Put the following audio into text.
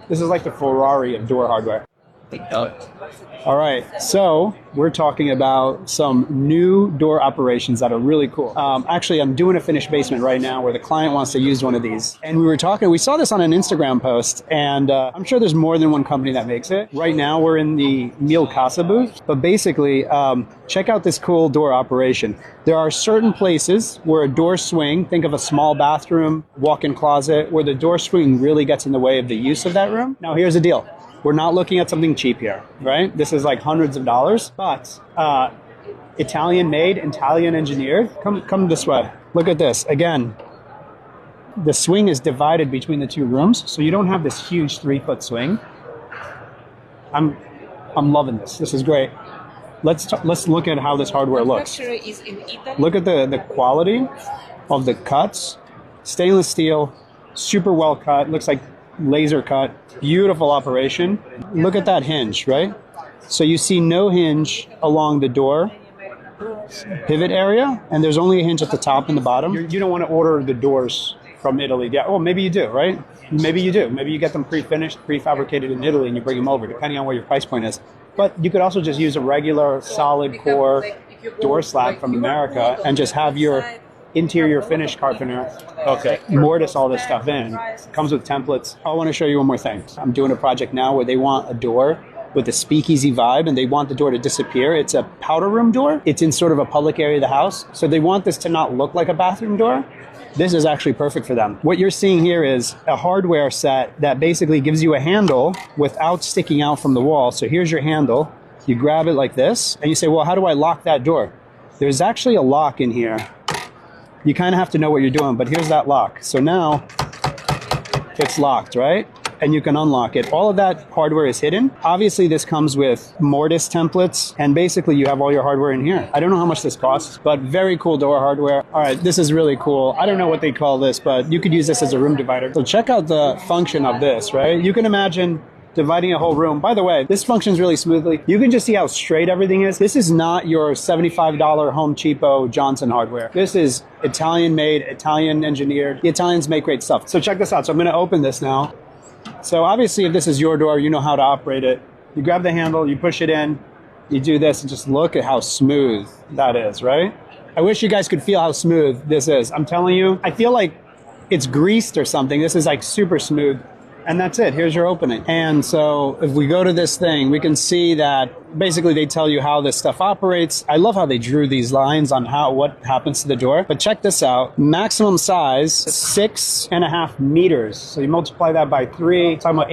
This is like the Ferrari of door hardware. All right, so we're talking about some new door operations that are really cool. Actually, I'm doing a finished basement right now where the client wants to use one of these. And we saw this on an Instagram post, and I'm sure there's more than one company that makes it. Right now, we're in the Mil Casa booth, but basically, check out this cool door operation. There are certain places where a door swing, think of a small bathroom, walk-in closet, where the door swing really gets in the way of the use of that room. Now, here's the deal. We're not looking at something cheap here, right? This is like hundreds of dollars, but Italian made, Italian engineered. Come this way. Look at this. Again, the swing is divided between the two rooms, so you don't have this huge 3-foot swing. I'm loving this. This is great. Let's look at how this hardware looks. Look at the quality of the cuts. Stainless steel, super well cut. Looks like laser cut, beautiful operation. Look at that hinge, right? So you see no hinge along the door pivot area, and there's only a hinge at the top and the bottom. You don't want to order the doors from Italy. Yeah, well, maybe you do, right? Maybe you do. Maybe you get them pre-finished, prefabricated in Italy, and you bring them over, depending on what your price point is. But you could also just use a regular solid core door slab from America and just have your interior finish carpenter mortise all this stuff in. Comes with templates. I want to show you one more thing. I'm doing a project now where they want a door with a speakeasy vibe, and they want the door to disappear. It's a powder room door. It's in sort of a public area of the house. So they want this to not look like a bathroom door. This is actually perfect for them. What you're seeing here is a hardware set that basically gives you a handle without sticking out from the wall. So here's your handle. You grab it like this, and you say, well, how do I lock that door? There's actually a lock in here. You kind of have to know what you're doing, but here's that lock. So now it's locked, right? And you can unlock it. All of that hardware is hidden. Obviously, this comes with mortise templates, and basically you have all your hardware in here. I don't know how much this costs, but very cool door hardware. All right, this is really cool. I don't know what they call this, but you could use this as a room divider. So check out the function of this, right? You can imagine dividing a whole room. By the way, this functions really smoothly. You can just see how straight everything is. This is not your $75 Home Cheapo Johnson hardware. This is Italian made, Italian engineered. The Italians make great stuff. So check this out. So I'm going to open this now. So obviously, if this is your door, you know how to operate it. You grab the handle, you push it in, you do this, and just look at how smooth that is, right? I wish you guys could feel how smooth this is. I'm telling you, I feel like it's greased or something. This is like super smooth. And that's it. Here's your opening. And so if we go to this thing, we can see that basically they tell you how this stuff operates. I love how they drew these lines on what happens to the door. But check this out. Maximum size, 6.5 meters. So you multiply that by 3, talking about